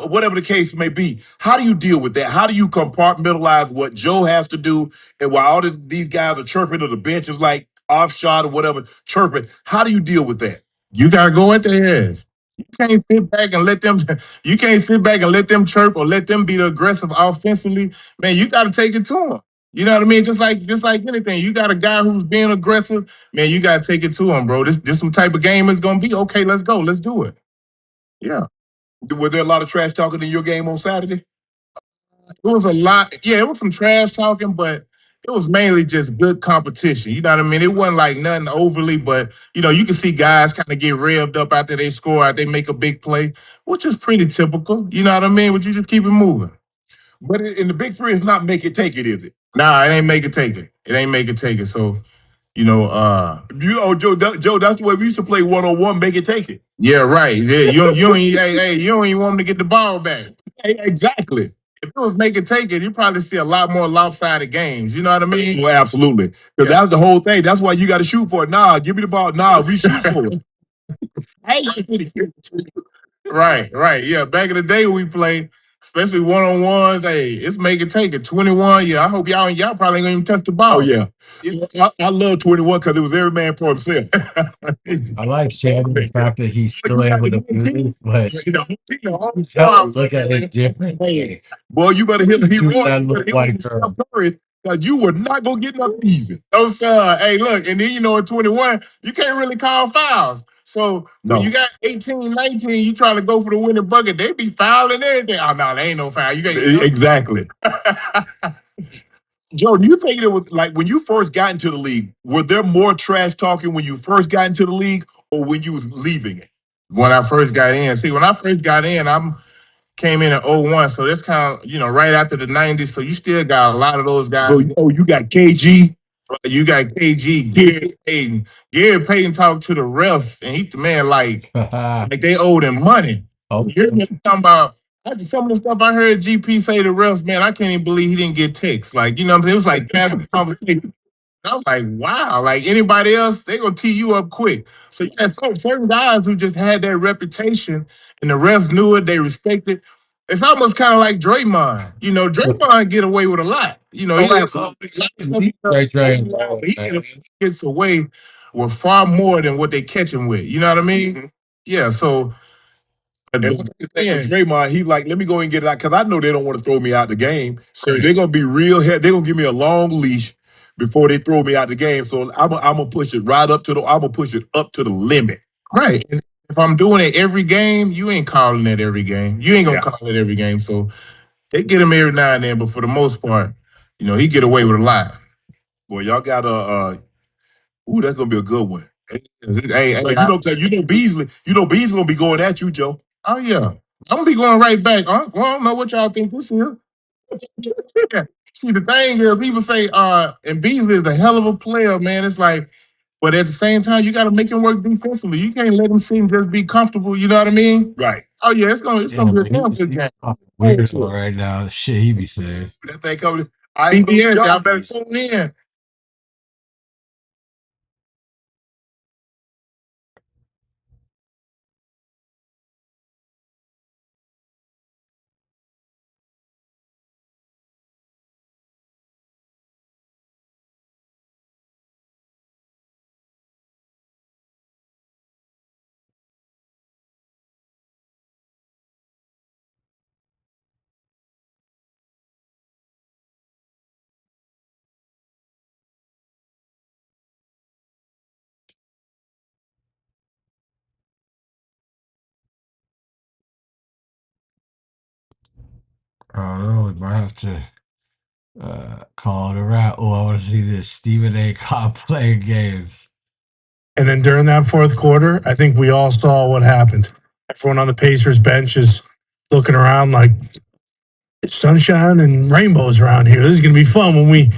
whatever the case may be. How do you deal with that? How do you compartmentalize what Joe has to do, and while all these guys are chirping or the bench is like off shot or whatever, chirping? How do you deal with that? You got to go at their heads. You can't sit back and let them. You can't sit back and let them chirp or let them be the aggressive offensively. Man, you got to take it to them. You know what I mean? Just like anything, you got a guy who's being aggressive. Man, you got to take it to him, bro. This what type of game it's gonna be. Okay, let's go. Let's do it. Yeah. Were there a lot of trash talking in your game on Saturday? It was a lot. Yeah, it was some trash talking, but it was mainly just good competition. You know what I mean? It wasn't like nothing overly, but you can see guys kind of get revved up after they score, after they make a big play, which is pretty typical. You know what I mean? But you just keep it moving. But in the Big Three, it's not make it take it, is it? Nah, it ain't make it take it. It ain't make it take it. So, Joe, that's the way we used to play 1-on-1, make it take it. Yeah, right. Yeah, you don't even want them to get the ball back. Hey, exactly. If it was make it take it, you probably see a lot more lopsided games. You know what I mean? Well, absolutely. Because that's the whole thing. That's why you got to shoot for it. Nah, give me the ball. Nah, we shoot for it. Right. Yeah, back in the day when we played, especially one-on-ones, hey, it's make it take it. 21, yeah, I hope y'all probably ain't gonna even touch the ball. Oh, yeah. I love 21 because it was every man for himself. I like Shannon the fact that he's still able to do this, but look at it different. Boy, you better hit that look like her. Because you were not gonna get nothing easy. No, sir. Hey, look, and then at 21, you can't really call fouls. So when you got 18, 19, you trying to go for the winning bucket, they be fouling everything. Oh no, there ain't no foul. You got exactly. Joe, do you think it was like when you first got into the league, were there more trash talking when you first got into the league or when you was leaving it? When I first got in. See, when I first got in, came in 01, so that's kind of, right after the 90s, so you still got a lot of those guys. Oh, you got KG? You got KG, Gary Payton. Gary Payton talked to the refs, and he, man, like they owed him money. You hear me talking about, after some of the stuff I heard GP say to refs, man, I can't even believe he didn't get texts. Like, you know what I'm saying? It was like casual conversation. I was like, wow, like anybody else, they gonna tee you up quick. So you had certain guys who just had that reputation, and the refs knew it, they respected. It's almost kind of like Draymond. Draymond get away with a lot. He gets away with far more than what they catch him with. You know what I mean? Yeah. So, And Draymond, he like, let me go and get it out because I know they don't want to throw me out the game. So they're gonna be real. They're gonna give me a long leash before they throw me out the game. So I'm gonna push it right up to the. I'm gonna push it up to the limit. Right. And if I'm doing it every game, you ain't calling it every game. You ain't gonna call it every game. So they get him every now and then, but for the most part, he get away with a lot. Boy, y'all got a. Ooh, that's gonna be a good one. Hey, Beasley. Beasley gonna be going at you, Joe. Oh yeah, I'm gonna be going right back. Well, I don't know what y'all think this is. Yeah. See, the thing is, people say, and Beasley is a hell of a player, man. It's like, but at the same time, you got to make him work defensively. You can't let him seem just be comfortable. You know what I mean? Right. Oh yeah, it's gonna be a damn good game. Weird right now. Shit, he be saying. That thing coming. CBS, y'all better tune in. I don't know. We might have to call it a wrap. Oh, I want to see this. Stephen A. Cobb playing games. And then during that fourth quarter, I think we all saw what happened. Everyone on the Pacers bench is looking around like it's sunshine and rainbows around here. This is going to be fun when we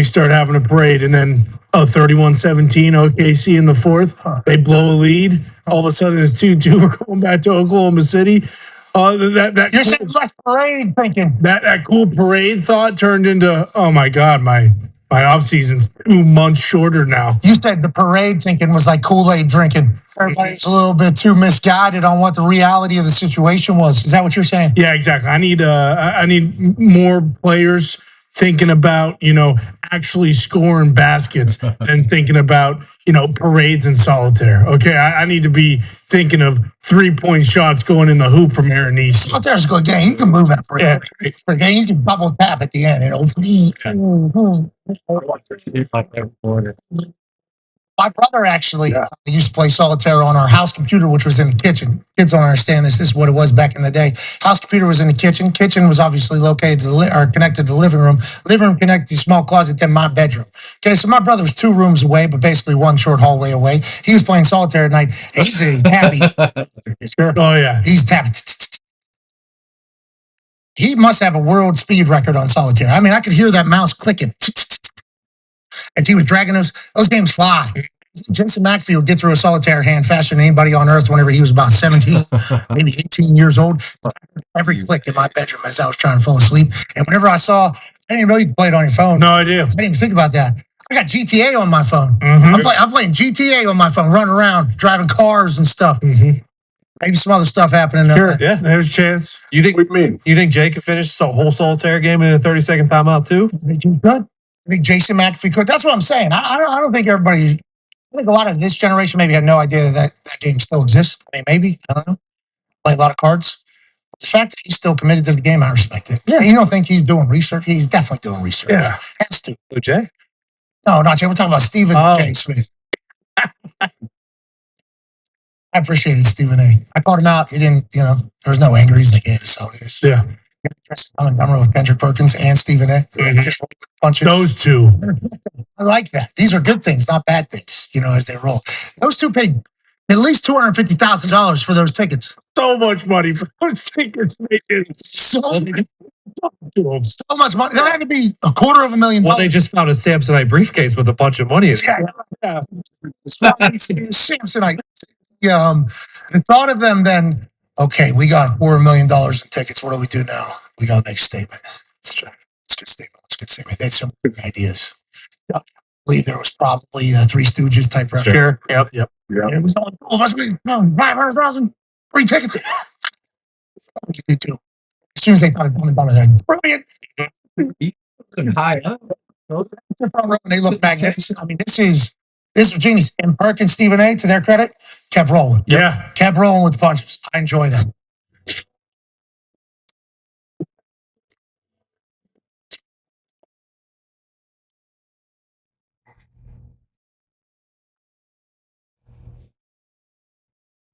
start having a parade. And then 31-17 OKC in the fourth. They blow a lead. All of a sudden it's 2-2. We're going back to Oklahoma City. You're saying less parade thinking. That cool parade thought turned into, oh my God, my off season's 2 months shorter now. You said the parade thinking was like Kool-Aid drinking. Everybody's a little bit too misguided on what the reality of the situation was. Is that what you're saying? Yeah, exactly. I need more players thinking about, actually scoring baskets and thinking about, parades and solitaire. Okay, I need to be thinking of 3-point shots going in the hoop from Aaron East. Solitaire's a good game. You can move that parade. Yeah. You can bubble tap at the end. My brother actually used to play solitaire on our house computer, which was in the kitchen. Kids don't understand this. This is what it was back in the day. House computer was in the kitchen. Kitchen was obviously located or connected to the living room. Living room connected to the small closet, then my bedroom. Okay, so my brother was 2 rooms away, but basically 1 short hallway away. He was playing solitaire at night. And he's happy. Oh, yeah. He's tapping. He must have a world speed record on solitaire. I mean, I could hear that mouse clicking. As he was dragging those games fly. Jason McAfee would get through a solitaire hand faster than anybody on earth whenever he was about 17, maybe 18 years old. Every click in my bedroom as I was trying to fall asleep. And whenever I saw, I didn't even know you could play it on your phone. No idea. I didn't even think about that. I got GTA on my phone. Mm-hmm. I'm playing GTA on my phone, running around, driving cars and stuff. Mm-hmm. Maybe some other stuff happening. Sure, yeah, there's a chance. You think Jay could finish a whole solitaire game in a 30-second timeout too? I think Jason McAfee could. That's what I'm saying. I don't think everybody. I think a lot of this generation maybe had no idea that game still exists. I mean, maybe. I don't know. Play a lot of cards. But the fact that he's still committed to the game, I respect it. Yeah. You don't think he's doing research? He's definitely doing research. Yeah. Has to. Who, Jay? No, not Jay. We're talking about Stephen J. Smith. I appreciated Stephen A. I called him out. He didn't, there was no anger. He's like, yeah, that's how it is. Yeah. I'm with Kendrick Perkins and Stephen A. Mm-hmm. Just a bunch of those two. I like that. These are good things, not bad things, as they roll. Those two paid at least $250,000 for those tickets. So much money for those tickets. So much money. There had to be $250,000. Well, they just found a Samsonite briefcase with a bunch of money in it. Yeah. Samsonite. The thought of them then, okay, we got $4 million in tickets. What do we do now? We got to make a statement. It's a good statement. They had some good ideas. I believe there was probably Three Stooges type record. Sure. Yep. Yeah, we all of us made 500,000 free tickets. As soon as they thought it done, they're brilliant. High up. They look magnificent. I mean, this is genius. And Perk and Stephen A., to their credit, kept rolling. Yeah. Kept rolling with the punches. I enjoy that.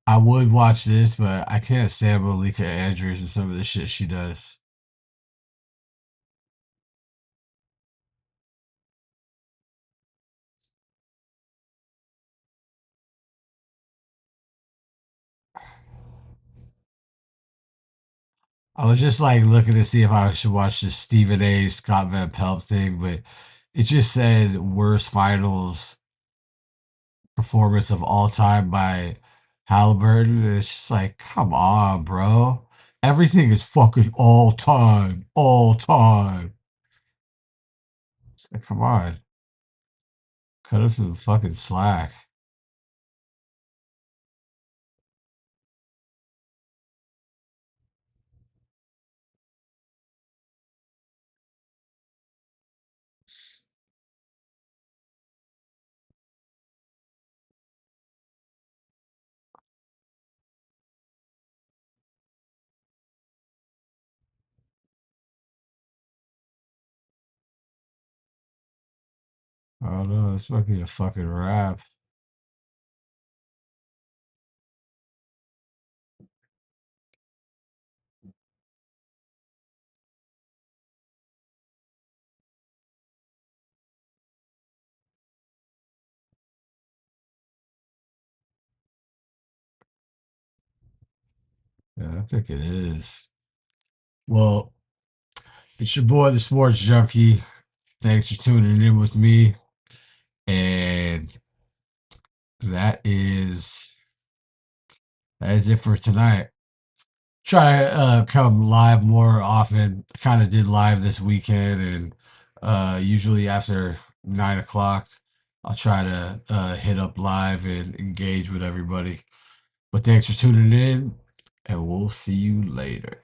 I would watch this, but I can't stand Malika Andrews and some of the shit she does. I was just like looking to see if I should watch the Stephen A. Scott Van Pelt thing, but it just said worst finals performance of all time by Halliburton. And it's just like, come on, bro. Everything is fucking all time, all time. It's like, come on, cut us some fucking slack. Oh no, this might be a fucking wrap. Yeah, I think it is. Well, it's your boy, the Sports Junkie. Thanks for tuning in with me. And that is it for tonight. Try to come live more often. Kind of did live this weekend, and usually after 9 o'clock, I'll try to hit up live and engage with everybody. But thanks for tuning in, and we'll see you later.